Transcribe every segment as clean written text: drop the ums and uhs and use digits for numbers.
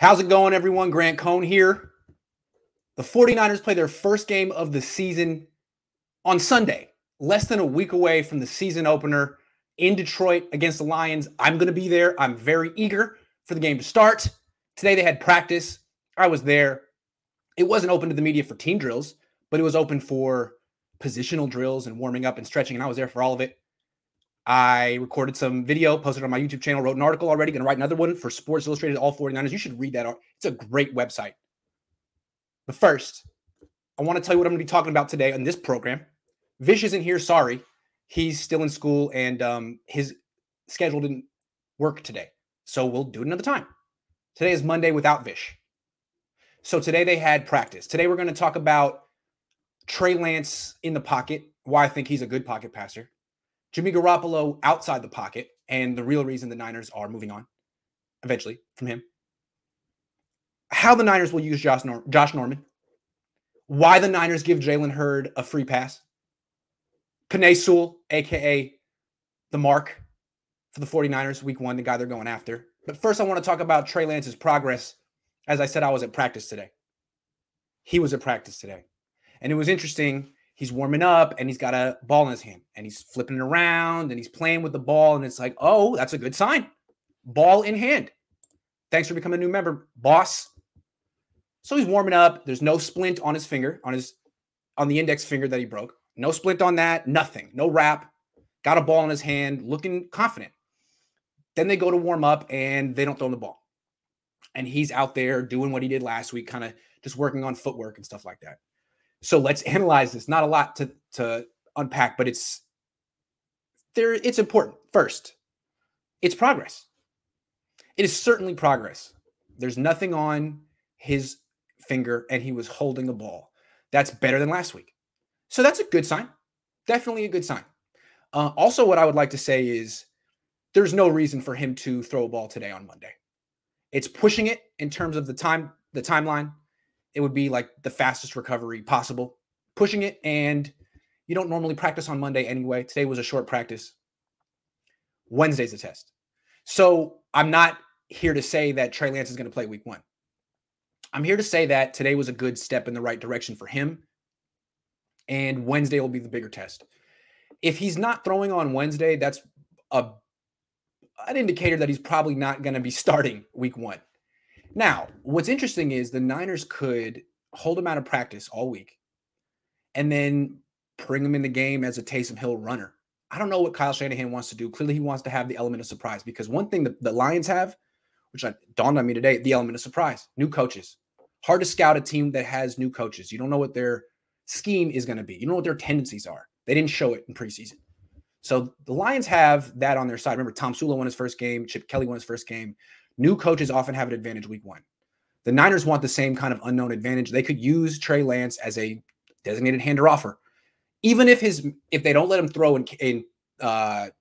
How's it going, everyone? Grant Cohn here. The 49ers play their first game of the season on Sunday, less than a week away from the season opener in Detroit against the Lions. I'm going to be there. I'm very eager for the game to start. Today they had practice. I was there. It wasn't open to the media for team drills, but it was open for positional drills and warming up and stretching, and I was there for all of it. I recorded some video, posted on my YouTube channel, wrote an article already, going to write another one for Sports Illustrated, all 49ers. You should read that. It's a great website. But first, I want to tell you what I'm going to be talking about today on this program. Vish isn't here, sorry. He's still in school, and his schedule didn't work today. So we'll do it another time. Today is Monday without Vish. So today they had practice. Today we're going to talk about Trey Lance in the pocket, why I think he's a good pocket passer. Jimmy Garoppolo outside the pocket, and the real reason the Niners are moving on eventually from him. How the Niners will use Josh Norman. Why the Niners give Jalen Hurd a free pass. Penei Sewell, a.k.a. the mark for the 49ers, week one, the guy they're going after. But first, I want to talk about Trey Lance's progress. As I said, I was at practice today. He was at practice today. And it was interesting. He's warming up, and he's got a ball in his hand, and he's flipping it around, and he's playing with the ball, and it's like, oh, that's a good sign. Ball in hand. Thanks for becoming a new member, boss. So he's warming up. There's no splint on his finger, on the index finger that he broke. No splint on that, nothing. No wrap. Got a ball in his hand, looking confident. Then they go to warm up, and they don't throw him the ball. And he's out there doing what he did last week, kind of just working on footwork and stuff like that. So let's analyze this. Not a lot to unpack, but it's important. First, it's progress. It is certainly progress. There's nothing on his finger, and he was holding a ball. That's better than last week. So that's a good sign. Definitely a good sign. Also, what I would like to say is there's no reason for him to throw a ball today on Monday. It's pushing it in terms of the timeline. It would be like the fastest recovery possible. Pushing it, and you don't normally practice on Monday anyway. Today was a short practice. Wednesday's a test. So I'm not here to say that Trey Lance is going to play week one. I'm here to say that today was a good step in the right direction for him, and Wednesday will be the bigger test. If he's not throwing on Wednesday, that's an indicator that he's probably not going to be starting week one. Now, what's interesting is the Niners could hold him out of practice all week and then bring him in the game as a Taysom Hill runner. I don't know what Kyle Shanahan wants to do. Clearly, he wants to have the element of surprise, because one thing that the Lions have, which dawned on me today, the element of surprise. New coaches. Hard to scout a team that has new coaches. You don't know what their scheme is going to be. You don't know what their tendencies are. They didn't show it in preseason. So the Lions have that on their side. Remember, Tom Sula won his first game. Chip Kelly won his first game. New coaches often have an advantage week one. The Niners want the same kind of unknown advantage. They could use Trey Lance as a designated hander offer. Even if they don't let him throw in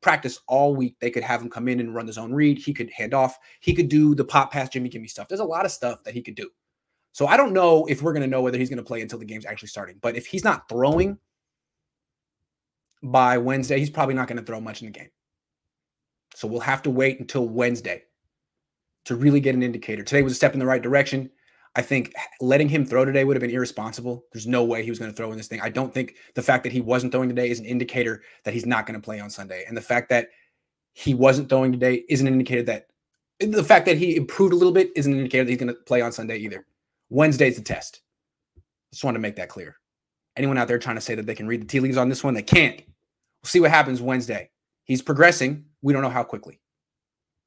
practice all week, they could have him come in and run his own read. He could hand off. He could do the pop pass, Jimmy, gimme stuff. There's a lot of stuff that he could do. So I don't know if we're going to know whether he's going to play until the game's actually starting. But if he's not throwing by Wednesday, he's probably not going to throw much in the game. So we'll have to wait until Wednesday to really get an indicator. Today was a step in the right direction. I think letting him throw today would have been irresponsible. There's no way he was going to throw in this thing. I don't think the fact that he wasn't throwing today is an indicator that he's not going to play on Sunday. And the fact that he wasn't throwing today isn't an indicator that the fact that he improved a little bit isn't an indicator that he's going to play on Sunday either. Wednesday's the test. Just wanted to make that clear. Anyone out there trying to say that they can read the tea leaves on this one, they can't. We'll see what happens Wednesday. He's progressing. We don't know how quickly.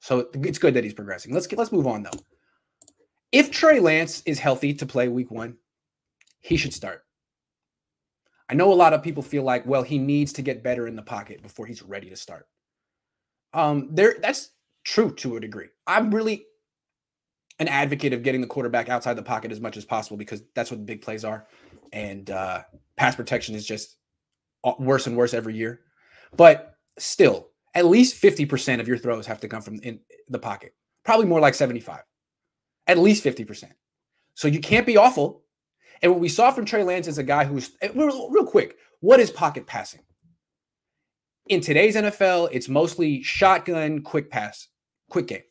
So it's good that he's progressing. Let's move on, though. If Trey Lance is healthy to play week one, he should start. I know a lot of people feel like, well, he needs to get better in the pocket before he's ready to start. That's true to a degree. I'm really an advocate of getting the quarterback outside the pocket as much as possible, because that's what the big plays are. And pass protection is just worse and worse every year. But still, at least 50% of your throws have to come from in the pocket. Probably more like 75. At least 50%. So you can't be awful. And what we saw from Trey Lance is a guy who's, real quick, what is pocket passing? In today's NFL, it's mostly shotgun, quick pass, quick game.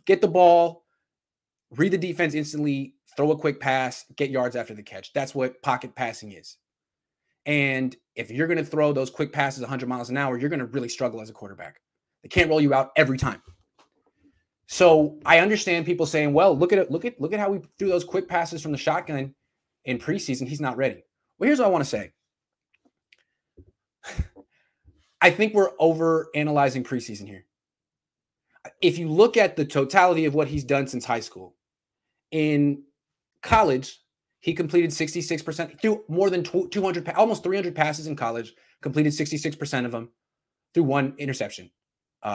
Get the ball, read the defense instantly, throw a quick pass, get yards after the catch. That's what pocket passing is. And if you're going to throw those quick passes 100 miles an hour, you're going to really struggle as a quarterback. They can't roll you out every time. So I understand people saying, well, look at how we threw those quick passes from the shotgun in preseason. He's not ready. Well, here's what I want to say. I think we're over analyzing preseason here. If you look at the totality of what he's done since high school, in college, he completed 66%, threw more than 200, almost 300 passes in college, completed 66% of them, threw one interception.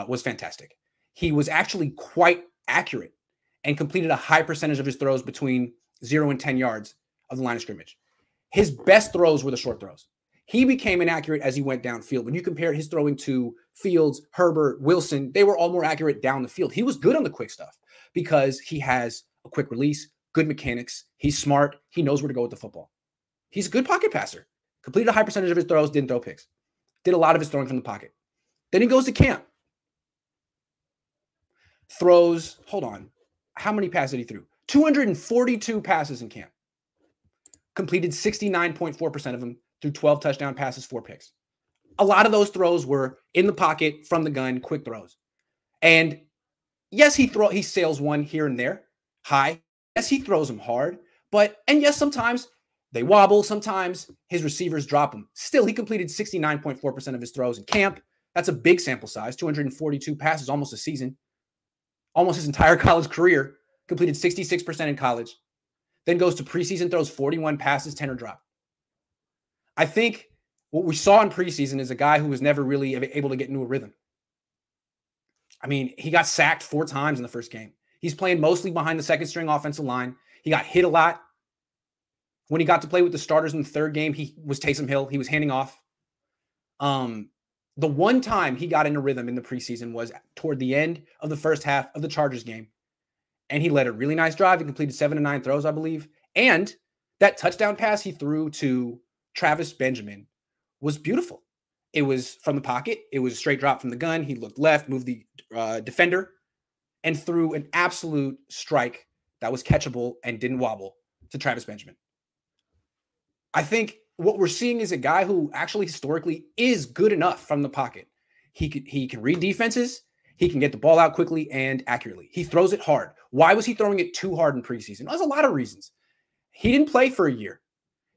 Was fantastic. He was actually quite accurate and completed a high percentage of his throws between 0 and 10 yards of the line of scrimmage. His best throws were the short throws. He became inaccurate as he went downfield. When you compare his throwing to Fields, Herbert, Wilson, they were all more accurate down the field. He was good on the quick stuff because he has a quick release, good mechanics. He's smart. He knows where to go with the football. He's a good pocket passer. Completed a high percentage of his throws, didn't throw picks. Did a lot of his throwing from the pocket. Then he goes to camp. Throws, hold on. How many passes did he throw? 242 passes in camp. Completed 69.4% of them through 12 touchdown passes, 4 picks. A lot of those throws were in the pocket, from the gun, quick throws. And yes, he sails one here and there, high. Yes, he throws them hard. And yes, sometimes they wobble. Sometimes his receivers drop them. Still, he completed 69.4% of his throws in camp. That's a big sample size, 242 passes, almost a season. Almost his entire college career, completed 66% in college. Then goes to preseason, throws 41 passes, 10 are dropped. I think what we saw in preseason is a guy who was never really able to get into a rhythm. I mean, he got sacked 4 times in the first game. He's playing mostly behind the second string offensive line. He got hit a lot. When he got to play with the starters in the third game, he was Taysom Hill. He was handing off. The one time he got in a rhythm in the preseason was toward the end of the first half of the Chargers game. And he led a really nice drive. He completed 7 to 9 throws, I believe. And that touchdown pass he threw to Travis Benjamin was beautiful. It was from the pocket. It was a straight drop from the gun. He looked left, moved the defender, and threw an absolute strike that was catchable and didn't wobble to Travis Benjamin. I think what we're seeing is a guy who actually historically is good enough from the pocket. He can read defenses. He can get the ball out quickly and accurately. He throws it hard. Why was he throwing it too hard in preseason? There's a lot of reasons. He didn't play for a year.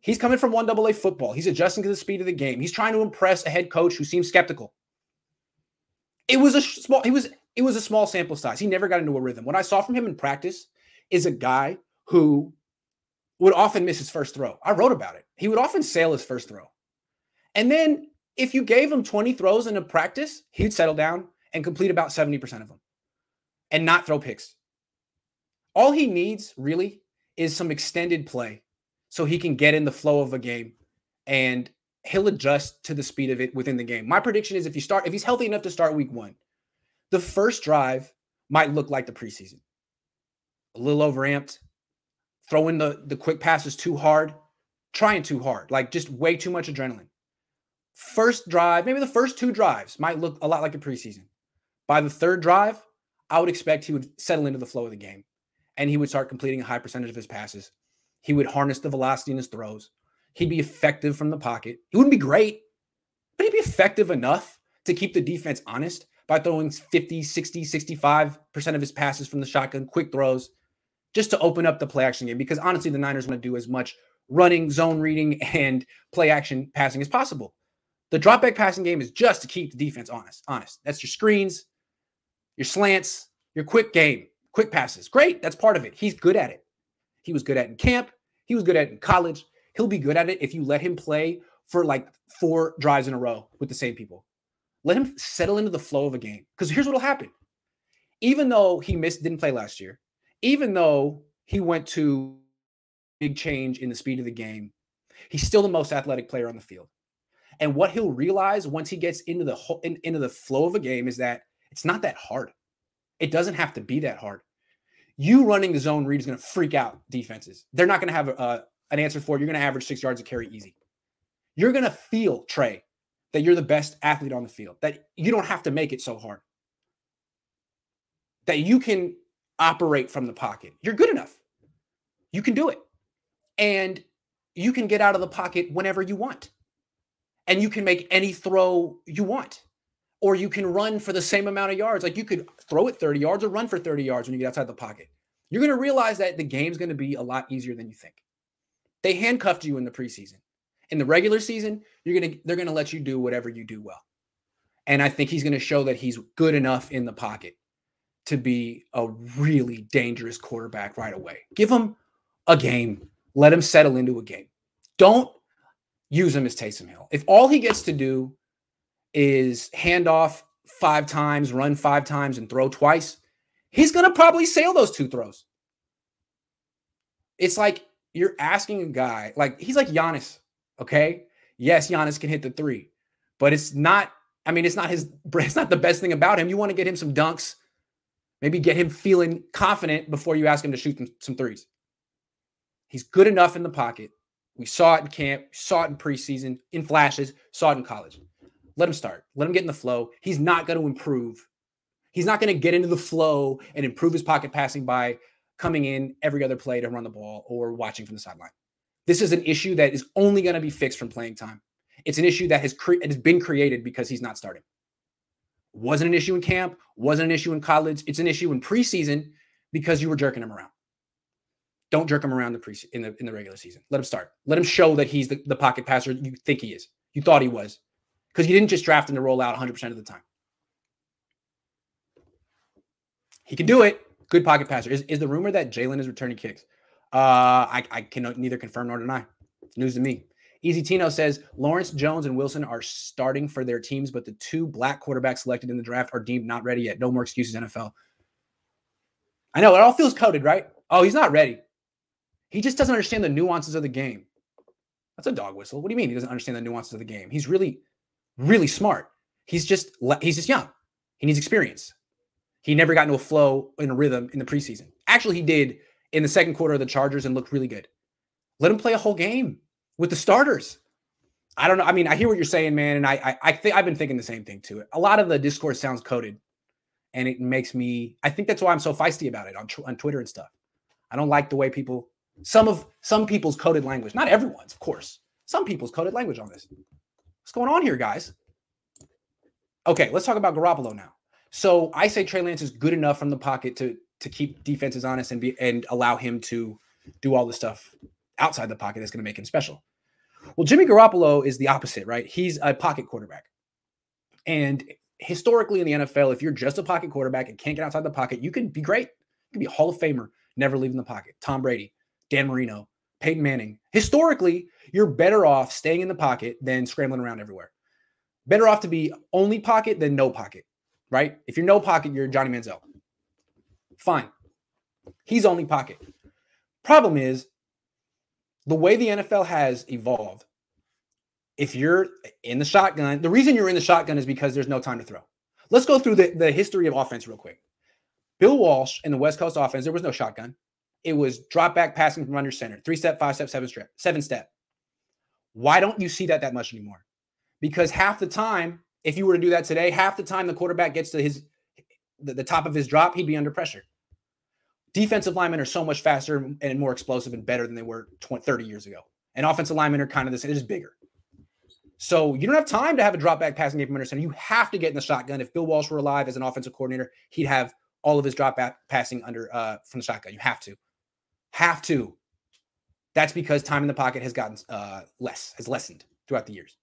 He's coming from 1AA football. He's adjusting to the speed of the game. He's trying to impress a head coach who seems skeptical. It was a small sample size. He never got into a rhythm. What I saw from him in practice is a guy who would often miss his first throw. I wrote about it. He would often sail his first throw. And then if you gave him 20 throws in a practice, he'd settle down and complete about 70% of them and not throw picks. All he needs really is some extended play so he can get in the flow of a game and he'll adjust to the speed of it within the game. My prediction is if he's healthy enough to start week 1, the first drive might look like the preseason. A little overamped, throwing the quick passes too hard, trying too hard, like just way too much adrenaline. First drive, maybe the first 2 drives might look a lot like the preseason. By the 3rd drive, I would expect he would settle into the flow of the game and he would start completing a high percentage of his passes. He would harness the velocity in his throws. He'd be effective from the pocket. He wouldn't be great, but he'd be effective enough to keep the defense honest by throwing 50, 60, 65% of his passes from the shotgun, quick throws, just to open up the play action game. Because honestly, the Niners want to do as much running, zone reading, and play action passing as possible. The drop back passing game is just to keep the defense honest. That's your screens, your slants, your quick game, quick passes. Great. That's part of it. He's good at it. He was good at it in camp. He was good at it in college. He'll be good at it if you let him play for like 4 drives in a row with the same people. Let him settle into the flow of a game. Because here's what will happen. Even though he didn't play last year, even though he went to big change in the speed of the game, he's still the most athletic player on the field. And what he'll realize once he gets into the flow of a game is that it's not that hard. It doesn't have to be that hard. You running the zone read is going to freak out defenses. They're not going to have an answer for it. You're going to average 6 yards a carry easy. You're going to feel, Trey, that you're the best athlete on the field, that you don't have to make it so hard, that you can operate from the pocket. You're good enough. You can do it. And you can get out of the pocket whenever you want. And you can make any throw you want. Or you can run for the same amount of yards. Like you could throw it 30 yards or run for 30 yards when you get outside the pocket. You're going to realize that the game's going to be a lot easier than you think. They handcuffed you in the preseason. In the regular season, they're going to let you do whatever you do well. And I think he's going to show that he's good enough in the pocket to be a really dangerous quarterback right away. Give him a game. Let him settle into a game. Don't use him as Taysom Hill. If all he gets to do is hand off 5 times, run 5 times, and throw twice, he's going to probably sail those 2 throws. It's like you're asking a guy, like he's like Giannis, okay? Yes, Giannis can hit the 3, but it's not the best thing about him. You want to get him some dunks, maybe get him feeling confident before you ask him to shoot some threes. He's good enough in the pocket. We saw it in camp, saw it in preseason, in flashes, saw it in college. Let him start. Let him get in the flow. He's not going to improve. He's not going to get into the flow and improve his pocket passing by coming in every other play to run the ball or watching from the sideline. This is an issue that is only going to be fixed from playing time. It's an issue that has been created because he's not starting. Wasn't an issue in camp, wasn't an issue in college. It's an issue in preseason because you were jerking him around. Don't jerk him around in the regular season. Let him start. Let him show that he's the pocket passer you think he is. You thought he was. Because you didn't just draft him to roll out 100% of the time. He can do it. Good pocket passer. Is the rumor that Jalen is returning kicks? I can neither confirm nor deny. It's news to me. Easy Tino says, Lawrence, Jones, and Wilson are starting for their teams, but the 2 black quarterbacks selected in the draft are deemed not ready yet. No more excuses, NFL. I know. It all feels coded, right? Oh, he's not ready. He just doesn't understand the nuances of the game. That's a dog whistle. What do you mean he doesn't understand the nuances of the game? He's really, really smart. He's just young. He needs experience. He never got into a flow in a rhythm in the preseason. Actually, he did in the second quarter of the Chargers and looked really good. Let him play a whole game with the starters. I don't know. I mean, I hear what you're saying, man. And I've been thinking the same thing too. A lot of the discourse sounds coded and it makes me, I think that's why I'm so feisty about it on Twitter and stuff. I don't like the way some people's coded language, not everyone's, of course, some people's coded language on this. What's going on here, guys? Okay, let's talk about Garoppolo now. So I say Trey Lance is good enough from the pocket to keep defenses honest and allow him to do all the stuff outside the pocket that's going to make him special. Well, Jimmy Garoppolo is the opposite, right? He's a pocket quarterback. And historically in the NFL, if you're just a pocket quarterback and can't get outside the pocket, you can be great. You can be a Hall of Famer, never leaving the pocket. Tom Brady, Dan Marino, Peyton Manning. Historically, you're better off staying in the pocket than scrambling around everywhere. Better off to be only pocket than no pocket, right? If you're no pocket, you're Johnny Manziel. Fine. He's only pocket. Problem is, the way the NFL has evolved, if you're in the shotgun, the reason you're in the shotgun is because there's no time to throw. Let's go through the history of offense real quick. Bill Walsh in the West Coast offense, there was no shotgun. It was drop back passing from under center, 3-step, 5-step, 7-step. Why don't you see that much anymore? Because half the time, if you were to do that today, half the time the quarterback gets to the top of his drop, he'd be under pressure. Defensive linemen are so much faster and more explosive and better than they were 30 years ago. And offensive linemen are kind of the same. They're just bigger. So you don't have time to have a drop back passing game from under center. You have to get in the shotgun. If Bill Walsh were alive as an offensive coordinator, he'd have all of his drop back passing from the shotgun. You have to. Have to. That's because time in the pocket has gotten has lessened throughout the years.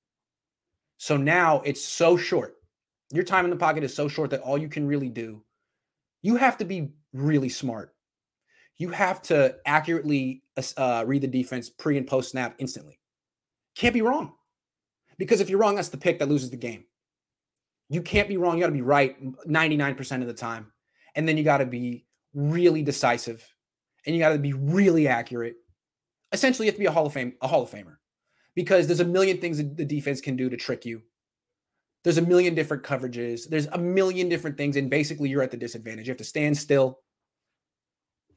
So now it's so short. Your time in the pocket is so short that all you can really do, you have to be really smart. You have to accurately read the defense pre and post snap instantly. Can't be wrong. Because if you're wrong, that's the pick that loses the game. You can't be wrong. You got to be right 99% of the time. And then you got to be really decisive. And you got to be really accurate. Essentially, you have to be a Hall of Famer. Because there's a million things that the defense can do to trick you. There's a million different coverages. There's a million different things. And basically, you're at the disadvantage. You have to stand still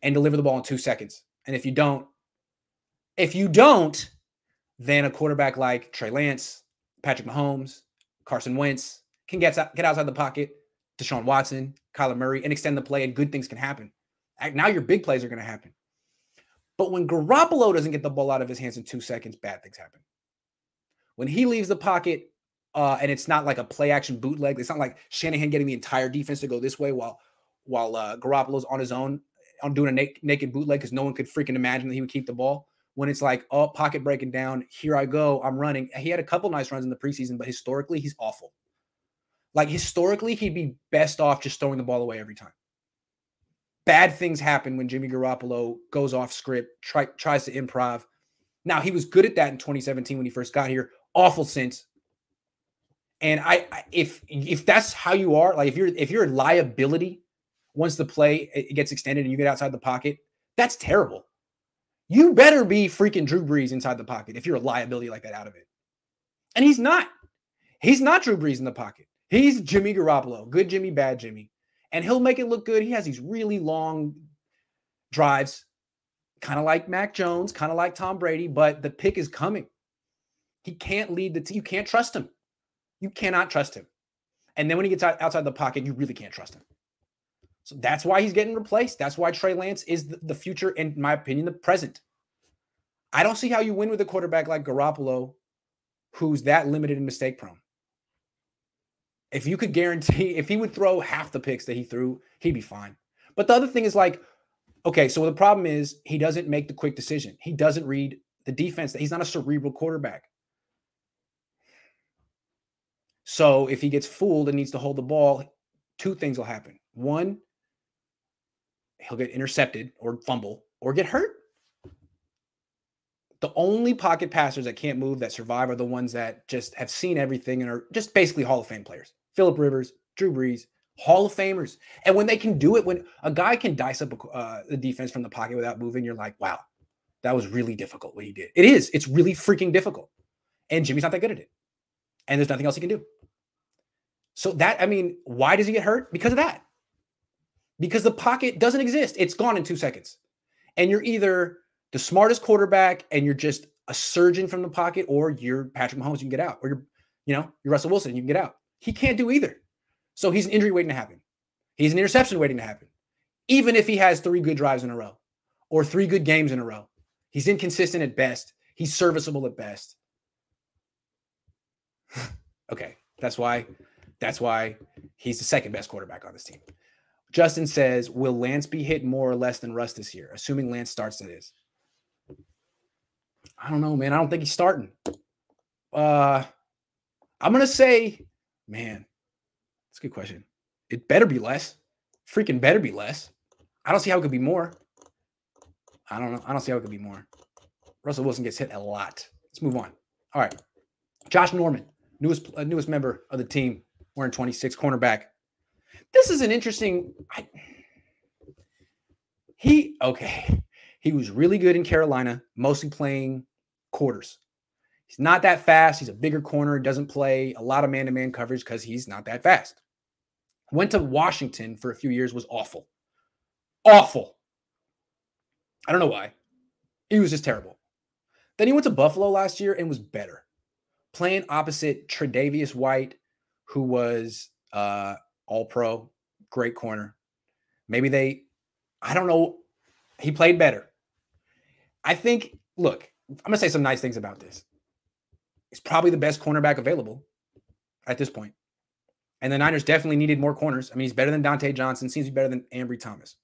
and deliver the ball in 2 seconds. And if you don't, then a quarterback like Trey Lance, Patrick Mahomes, Carson Wentz can get outside the pocket, Deshaun Watson, Kyler Murray, and extend the play, and good things can happen. Now your big plays are going to happen. But when Garoppolo doesn't get the ball out of his hands in 2 seconds, bad things happen. When he leaves the pocket, and it's not like a play action bootleg, it's not like Shanahan getting the entire defense to go this way while Garoppolo's on his own on doing a naked bootleg because no one could freaking imagine that he would keep the ball. When it's like, oh, pocket breaking down, here I go, I'm running. He had a couple nice runs in the preseason, but historically, he's awful. Like, historically, he'd be best off just throwing the ball away every time. Bad things happen when Jimmy Garoppolo goes off script, tries to improv. Now, he was good at that in 2017 when he first got here. Awful since. And if that's how you are, like if you're a liability once the play it gets extended and you get outside the pocket, that's terrible. You better be freaking Drew Brees inside the pocket if you're a liability like that out of it. And he's not. He's not Drew Brees in the pocket. He's Jimmy Garoppolo. Good Jimmy, bad Jimmy. And he'll make it look good. He has these really long drives, kind of like Mac Jones, kind of like Tom Brady, but the pick is coming. He can't lead the team. You can't trust him. You cannot trust him. And then when he gets outside the pocket, you really can't trust him. So that's why he's getting replaced. That's why Trey Lance is the future, and in my opinion, the present. I don't see how you win with a quarterback like Garoppolo, who's that limited and mistake prone. If you could guarantee, if he would throw half the picks that he threw, he'd be fine. But the other thing is like, okay, so the problem is he doesn't make the quick decision. He doesn't read the defense. He's not a cerebral quarterback. So if he gets fooled and needs to hold the ball, two things will happen. One, he'll get intercepted or fumble or get hurt. The only pocket passers that can't move, that survive, are the ones that just have seen everything and are just basically Hall of Fame players. Phillip Rivers, Drew Brees, Hall of Famers. And when they can do it, when a guy can dice up the defense from the pocket without moving, you're like, wow, that was really difficult what he did. It is. It's really freaking difficult. And Jimmy's not that good at it. And there's nothing else he can do. So that, I mean, why does he get hurt? Because of that. Because the pocket doesn't exist. It's gone in 2 seconds. And you're either the smartest quarterback and you're just a surgeon from the pocket, or you're Patrick Mahomes, you can get out. Or you're Russell Wilson, you can get out. He can't do either. So he's an injury waiting to happen. He's an interception waiting to happen. Even if he has 3 good drives in a row or 3 good games in a row. He's inconsistent at best. He's serviceable at best. Okay. That's why he's the second best quarterback on this team. Justin says, will Lance be hit more or less than Russ this year? Assuming Lance starts, that is. I don't know, man. I don't think he's starting. I'm going to say, man, that's a good question. It better be less. Freaking better be less. I don't see how it could be more. I don't know. I don't see how it could be more. Russell Wilson gets hit a lot. Let's move on. All right. Josh Norman, newest member of the team, wearing 26, cornerback. This is an interesting. He was really good in Carolina, mostly playing quarters. He's not that fast. He's a bigger corner. Doesn't play a lot of man-to-man coverage because he's not that fast. Went to Washington for a few years, was awful. Awful. I don't know why. He was just terrible. Then he went to Buffalo last year and was better. Playing opposite Tre'Davious White, who was all-pro, great corner. Maybe I don't know. He played better. I think, look, I'm going to say some nice things about this. He's probably the best cornerback available at this point. And the Niners definitely needed more corners. I mean, he's better than Dante Johnson. Seems to be better than Ambry Thomas.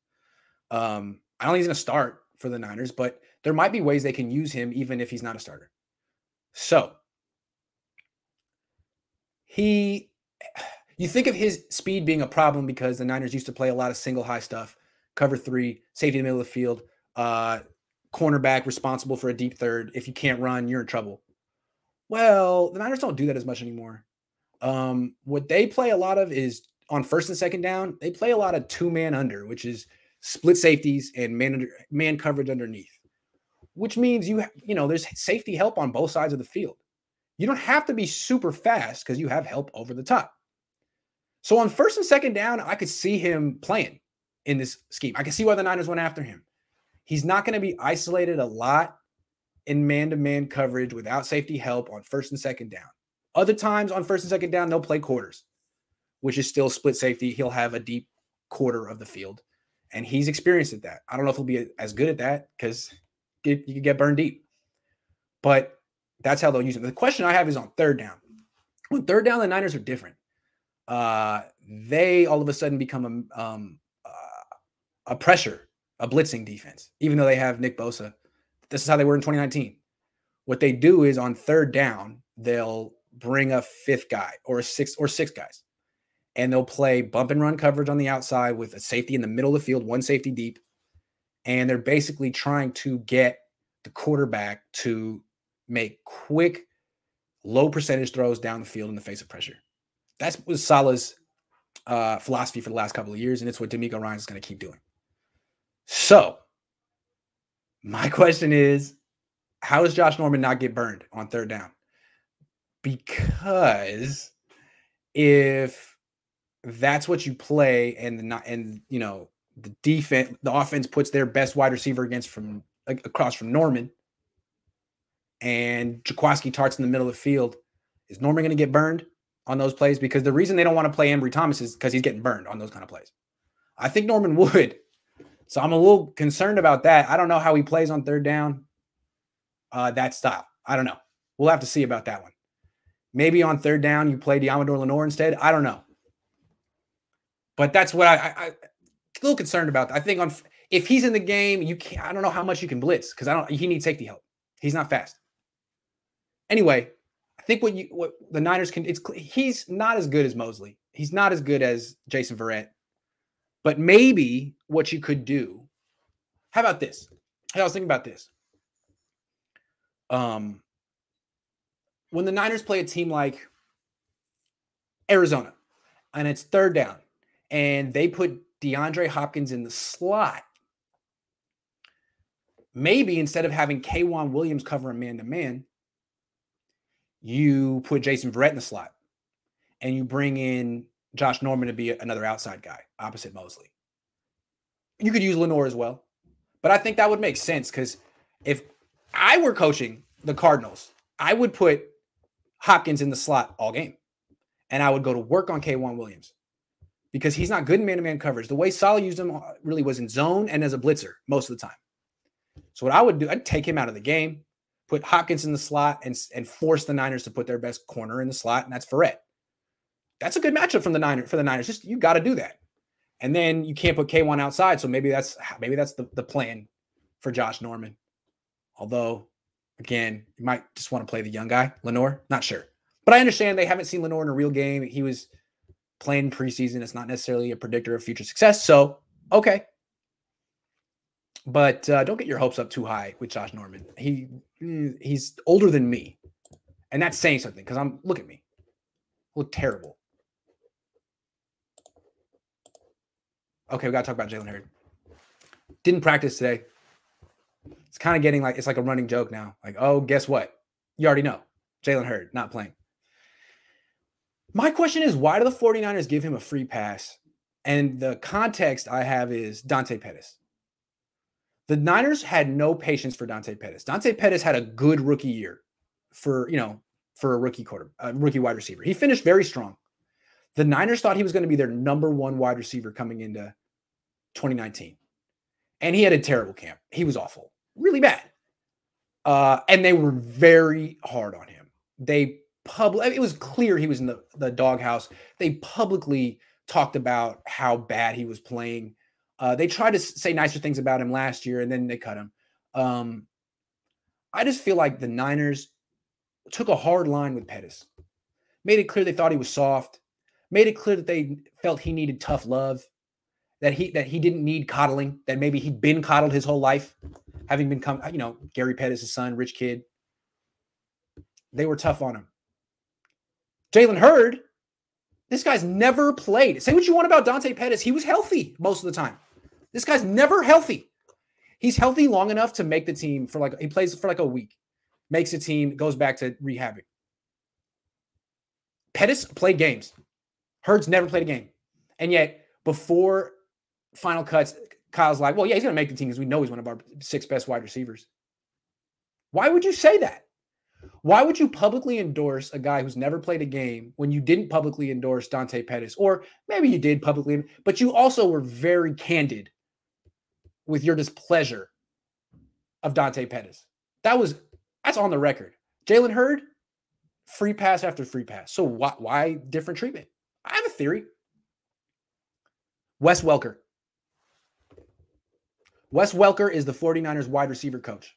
I don't think he's going to start for the Niners, but there might be ways they can use him even if he's not a starter. So, you think of his speed being a problem because the Niners used to play a lot of single high stuff, cover 3, safety in the middle of the field, cornerback responsible for a deep third. If you can't run, you're in trouble. Well, the Niners don't do that as much anymore. What they play a lot of is on first and second down, they play a lot of 2-man under, which is split safeties and man coverage underneath, which means there's safety help on both sides of the field. You don't have to be super fast because you have help over the top. So on first and second down, I could see him playing in this scheme. I can see why the Niners went after him. He's not going to be isolated a lot in man-to-man coverage without safety help on first and second down. Other times on first and second down, they'll play quarters, which is still split safety. He'll have a deep quarter of the field, And he's experienced at that. I don't know if he'll be as good at that because you could get burned deep. But that's how they'll use him. The question I have is on third down. On third down, the Niners are different. They all of a sudden become a pressure, a blitzing defense, even though they have Nick Bosa. This is how they were in 2019. What they do is on third down, they'll bring a fifth guy or six guys, and they'll play bump and run coverage on the outside with a safety in the middle of the field, one safety deep. And they're basically trying to get the quarterback to make quick, low percentage throws down the field in the face of pressure. That was Saleh's philosophy for the last couple of years, and it's what DeMeco Ryans is going to keep doing. So my question is, how does Josh Norman not get burned on third down? Because if that's what you play and the defense, the offense puts their best wide receiver across from Norman, and Jaquiski Tartt's in the middle of the field, is Norman going to get burned on those plays? Because the reason they don't want to play Embry Thomas is because he's getting burned on those kind of plays. I think Norman would. So I'm a little concerned about that. I don't know how he plays on third down, that style. I don't know. We'll have to see about that one. Maybe on third down you play Diamador Lenore instead. I don't know. But that's what I'm a little concerned about. I think if he's in the game, I don't know how much you can blitz because he needs safety help. He's not fast. Anyway, I think what the Niners can, he's not as good as Mosley. He's not as good as Jason Verrett. But maybe what you could do, how about this? Hey, I was thinking about this. When the Niners play a team like Arizona, and it's third down, and they put DeAndre Hopkins in the slot, maybe instead of having K'Wan Williams cover a man-to-man, you put Jason Verrett in the slot, and you bring in Josh Norman to be another outside guy opposite Mosley. You could use Lenore as well, but I think that would make sense because if I were coaching the Cardinals, I would put Hopkins in the slot all game, and I would go to work on K'Wan Williams because he's not good in man-to-man coverage. The way Saleh used him really was in zone and as a blitzer most of the time. So what I would do, I'd take him out of the game, put Hopkins in the slot, and force the Niners to put their best corner in the slot, and that's Verrett. That's a good matchup for the Niners. Just you got to do that, and then you can't put K'Wan outside. So maybe that's the plan for Josh Norman. Although, again, you might just want to play the young guy, Lenore. Not sure, but I understand they haven't seen Lenore in a real game. He was playing preseason. It's not necessarily a predictor of future success. So okay, but don't get your hopes up too high with Josh Norman. He's older than me, and that's saying something because look at me, I look terrible. Okay, we got to talk about Jalen Hurd. Didn't practice today. It's kind of getting it's like a running joke now. Like, oh, guess what? You already know. Jalen Hurd not playing. My question is, why do the 49ers give him a free pass? And the context I have is Dante Pettis. The Niners had no patience for Dante Pettis. Dante Pettis had a good rookie year for a rookie wide receiver. He finished very strong. The Niners thought he was going to be their number one wide receiver coming into 2019. And he had a terrible camp. He was awful. Really bad. And they were very hard on him. It was clear he was in the doghouse. They publicly talked about how bad he was playing. They tried to say nicer things about him last year, and then they cut him. I just feel like the Niners took a hard line with Pettis. Made it clear they thought he was soft. Made it clear that they felt he needed tough love. That he didn't need coddling. That maybe he'd been coddled his whole life, having become, Gary Pettis' son, rich kid. They were tough on him. Jalen Hurd, this guy's never played. Say what you want about Dante Pettis. He was healthy most of the time. This guy's never healthy. He's healthy long enough to make the team he plays for a week, makes a team, goes back to rehabbing. Pettis played games. Hurd's never played a game. And yet, before final cuts, Kyle's like, well, yeah, he's going to make the team because we know he's one of our 6 best wide receivers. Why would you say that? Why would you publicly endorse a guy who's never played a game when you didn't publicly endorse Dante Pettis? Or maybe you did publicly, but you also were very candid with your displeasure of Dante Pettis. That's on the record. Jalen Hurd, free pass after free pass. So why different treatment? I have a theory. Wes Welker. Wes Welker is the 49ers wide receiver coach.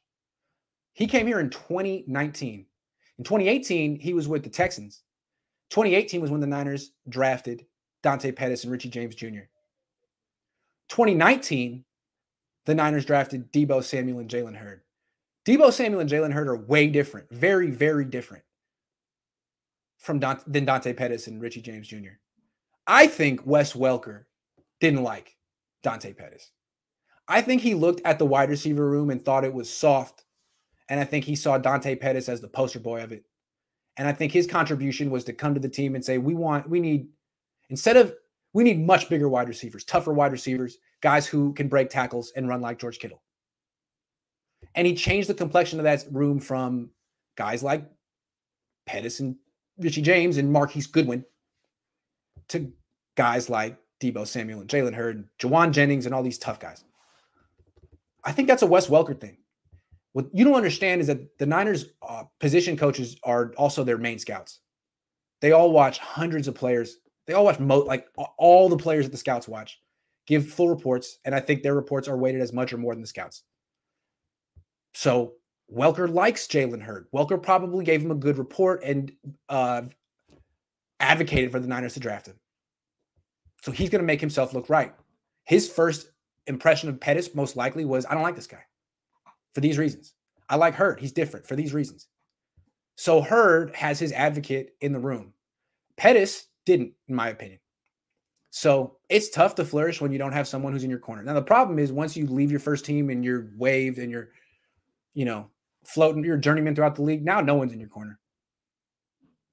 He came here in 2019. In 2018, he was with the Texans. 2018 was when the Niners drafted Dante Pettis and Richie James Jr. 2019, the Niners drafted Deebo Samuel and Jalen Hurd. Deebo Samuel and Jalen Hurd are way different, very, very different than Dante Pettis and Richie James Jr. I think Wes Welker didn't like Dante Pettis. I think he looked at the wide receiver room and thought it was soft. And I think he saw Dante Pettis as the poster boy of it. And I think his contribution was to come to the team and say, we need much bigger wide receivers, tougher wide receivers, guys who can break tackles and run like George Kittle. And he changed the complexion of that room from guys like Pettis and Richie James and Marquise Goodwin to guys like Deebo Samuel and Jalen Hurd and Jawan Jennings and all these tough guys. I think that's a Wes Welker thing. What you don't understand is that the Niners position coaches are also their main scouts. They all watch hundreds of players. They all watch all the players that the scouts watch, give full reports, and I think their reports are weighted as much or more than the scouts. So Welker likes Jalen Hurd. Welker probably gave him a good report and advocated for the Niners to draft him. So he's going to make himself look right. His first impression of Pettis most likely was, I don't like this guy for these reasons. I like Hurd. He's different for these reasons. So Hurd has his advocate in the room. Pettis didn't, in my opinion. So it's tough to flourish when you don't have someone who's in your corner. Now, the problem is once you leave your first team and you're waived and you're, floating, you're a journeyman throughout the league, now no one's in your corner.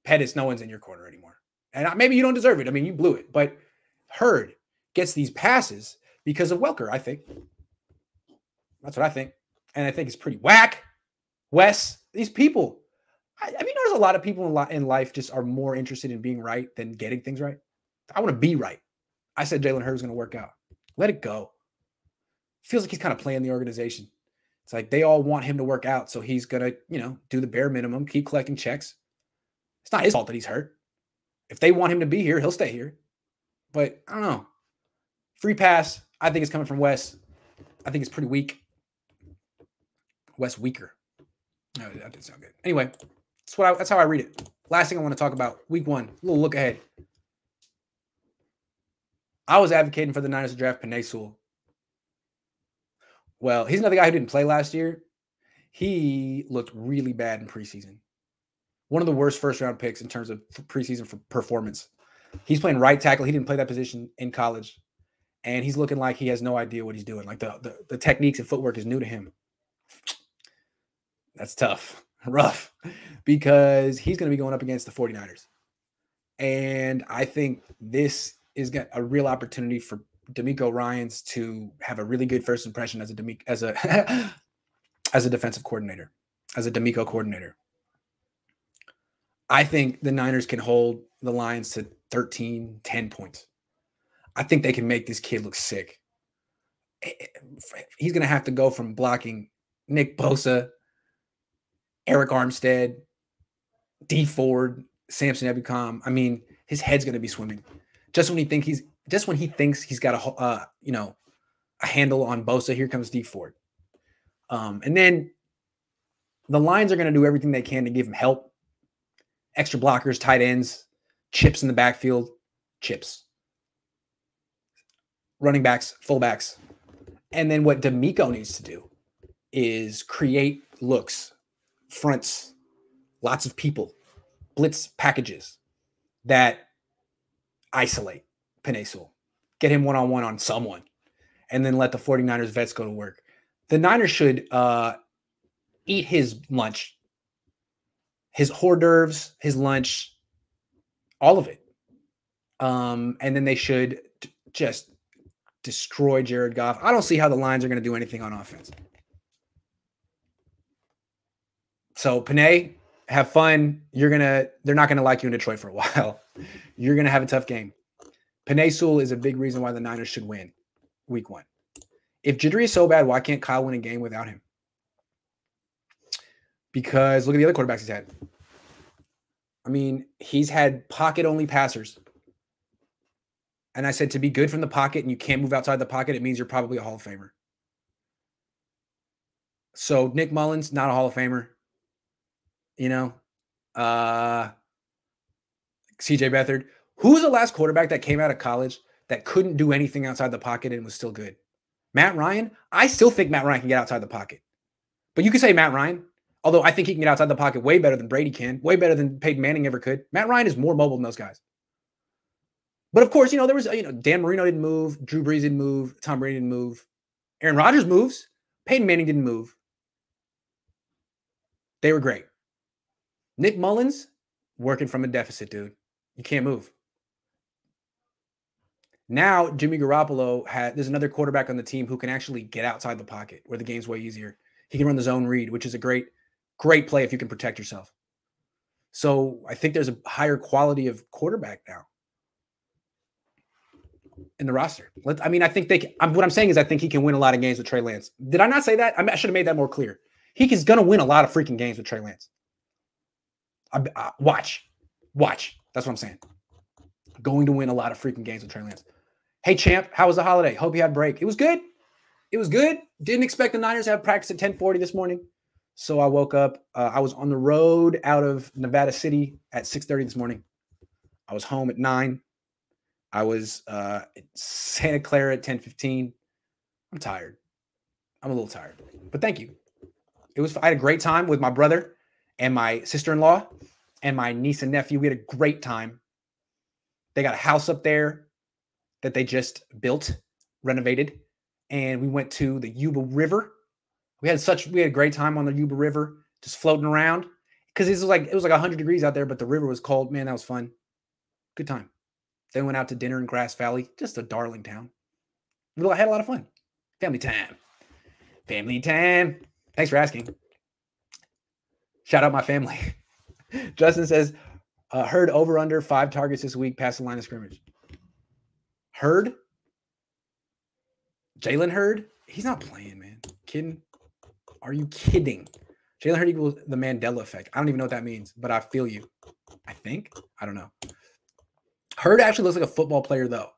Pettis, no one's in your corner anymore. And maybe you don't deserve it. I mean, you blew it. But Hurd gets these passes because of Welker, I think. That's what I think. And I think it's pretty whack. Wes, these people. Have you noticed a lot of people in life just are more interested in being right than getting things right? I want to be right. I said Jalen Hurd was going to work out. Let it go. Feels like he's kind of playing the organization. It's like they all want him to work out, so he's going to, do the bare minimum, keep collecting checks. It's not his fault that he's hurt. If they want him to be here, he'll stay here. But I don't know. Free pass, I think it's coming from Wes. I think it's pretty weak. Wes weaker. No, that didn't sound good. Anyway, that's how I read it. Last thing I want to talk about, week 1, a little look ahead. I was advocating for the Niners to draft Penei Sewell. Well, he's another guy who didn't play last year. He looked really bad in preseason. One of the worst first-round picks in terms of preseason performance. He's playing right tackle. He didn't play that position in college. And he's looking like he has no idea what he's doing. Like the techniques and footwork is new to him. That's tough, rough, because he's going to be going up against the 49ers. And I think this is a real opportunity for DeMeco Ryans to have a really good first impression as a defensive coordinator, as a DeMeco coordinator. I think the Niners can hold the Lions to 10 points. I think they can make this kid look sick. He's going to have to go from blocking Nick Bosa, Eric Armstead, D Ford, Samson Ebukam. I mean, his head's going to be swimming. Just when he thinks he's got a handle on Bosa, here comes D Ford. And then the Lions are going to do everything they can to give him help. Extra blockers, tight ends, chips in the backfield, chips. Running backs, fullbacks. And then what DeMeco needs to do is create looks, fronts, lots of people, blitz packages that isolate Penei Sewell. Get him one-on-one on someone, and then let the 49ers vets go to work. The Niners should eat his lunch, his hors d'oeuvres, his lunch, all of it. And then they should just destroy Jared Goff. I don't see how the Lions are going to do anything on offense. So Penei, have fun. They're not going to like you in Detroit for a while. You're going to have a tough game. Penei Sewell is a big reason why the Niners should win week 1. If Jittery is so bad, why can't Kyle win a game without him? Because look at the other quarterbacks he's had. I mean, he's had pocket-only passers. And I said to be good from the pocket and you can't move outside the pocket, it means you're probably a Hall of Famer. So Nick Mullins, not a Hall of Famer. You know, CJ Beathard. Who was the last quarterback that came out of college that couldn't do anything outside the pocket and was still good? Matt Ryan? I still think Matt Ryan can get outside the pocket. But you could say Matt Ryan, although I think he can get outside the pocket way better than Brady can, way better than Peyton Manning ever could. Matt Ryan is more mobile than those guys. But of course, there was, Dan Marino didn't move. Drew Brees didn't move. Tom Brady didn't move. Aaron Rodgers moves. Peyton Manning didn't move. They were great. Nick Mullins, working from a deficit, dude. You can't move. Now, Jimmy Garoppolo there's another quarterback on the team who can actually get outside the pocket where the game's way easier. He can run the zone read, which is a great play if you can protect yourself. So I think there's a higher quality of quarterback now in the roster. I think what I'm saying is I think he can win a lot of games with Trey Lance. Did I not say that? I should have made that more clear. He's going to win a lot of freaking games with Trey Lance. Watch. That's what I'm saying. Going to win a lot of freaking games with Trey Lance. Hey, champ, how was the holiday? Hope you had a break. It was good. Didn't expect the Niners to have practice at 10:40 this morning. So I woke up. I was on the road out of Nevada City at 6:30 this morning. I was home at 9. I was at Santa Clara at 10:15. I'm tired. I'm a little tired. But thank you. I had a great time with my brother and my sister-in-law and my niece and nephew. We had a great time. They got a house up there that they just built, renovated, and we went to the Yuba River. We had a great time on the Yuba River, just floating around because it was like 100 degrees out there, but the river was cold. Man, that was fun. Good time. Then went out to dinner in Grass Valley, just a darling town. I had a lot of fun. Family time. Thanks for asking. Shout out my family. Justin says, Hurd over under 5 targets this week past the line of scrimmage. Hurd? Jalen Hurd? He's not playing, man. Kidding? Are you kidding? Jalen Hurd equals the Mandela effect. I don't even know what that means, but I feel you. I think. I don't know. Hurd actually looks like a football player, though.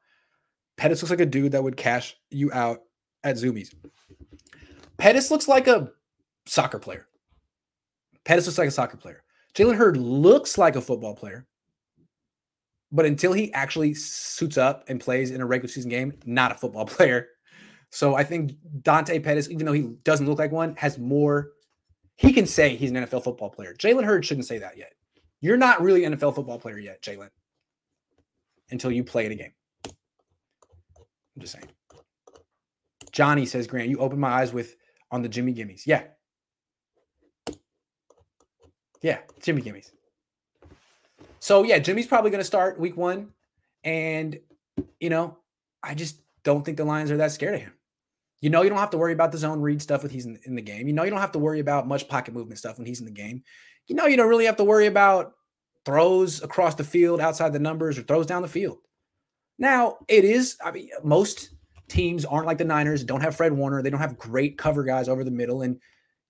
Pettis looks like a dude that would cash you out at Zoomies. Pettis looks like a soccer player. Jalen Hurd looks like a football player. But until he actually suits up and plays in a regular season game, not a football player. So I think Dante Pettis, even though he doesn't look like one, has more. He can say he's an NFL football player. Jalen Hurd shouldn't say that yet. You're not really an NFL football player yet, Jalen, until you play in a game. I'm just saying. Johnny says, Grant, you opened my eyes on the Jimmy Gimmies. Yeah. Yeah, Jimmy Gimmies. So, yeah, Jimmy's probably going to start week 1. And, I just don't think the Lions are that scared of him. You don't have to worry about the zone read stuff when he's in the game. You don't have to worry about much pocket movement stuff when he's in the game. You don't really have to worry about throws across the field outside the numbers or throws down the field. Now, most teams aren't like the Niners, don't have Fred Warner. They don't have great cover guys over the middle. And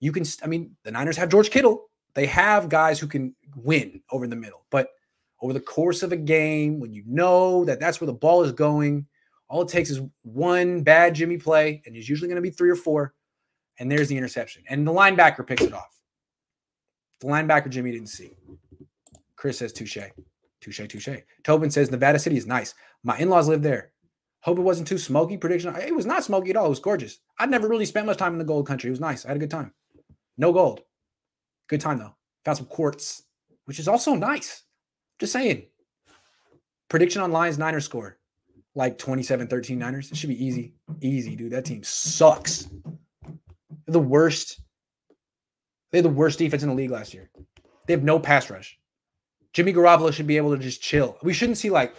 the Niners have George Kittle. They have guys who can win over the middle. But over the course of a game, when you know that that's where the ball is going, all it takes is one bad Jimmy play, and it's usually going to be 3 or 4, and there's the interception. And the linebacker picks it off. The linebacker Jimmy didn't see. Chris says, touche. Tobin says, Nevada City is nice. My in-laws live there. Hope it wasn't too smoky. Prediction. It was not smoky at all. It was gorgeous. I'd never really spent much time in the gold country. It was nice. I had a good time. No gold. Good time, though. Found some quartz, which is also nice. Just saying. Prediction on Lions Niners score. Like 27-13 Niners. It should be easy. Easy, dude. That team sucks. They're the worst. They had the worst defense in the league last year. They have no pass rush. Jimmy Garoppolo should be able to just chill. We shouldn't see like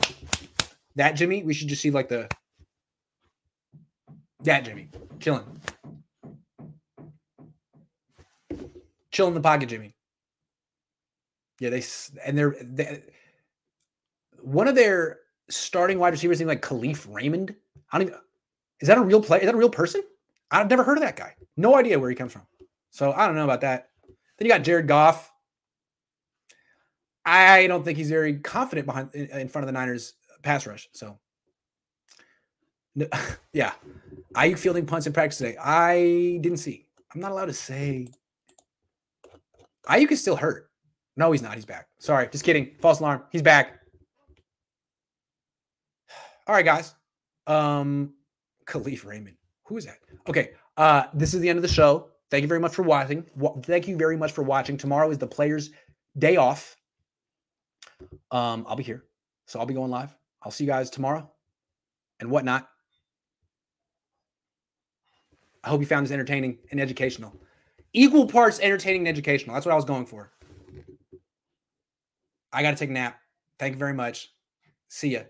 that Jimmy. We should just see like that Jimmy. Chilling. Chill in the pocket, Jimmy. Yeah, they're one of their starting wide receivers named like Khalif Raymond. Is that a real player? Is that a real person? I've never heard of that guy. No idea where he comes from. So I don't know about that. Then you got Jared Goff. I don't think he's very confident in front of the Niners pass rush. So, yeah. Ayuk fielding punts in practice today. I didn't see. I'm not allowed to say. Ayuk is still hurt. No, he's not. He's back. Sorry. Just kidding. False alarm. He's back. All right, guys. Khalif Raymond. Who is that? Okay. This is the end of the show. Thank you very much for watching. Tomorrow is the Players' Day off. I'll be here. So I'll be going live. I'll see you guys tomorrow and whatnot. I hope you found this entertaining and educational. Equal parts entertaining and educational. That's what I was going for. I got to take a nap. Thank you very much. See ya.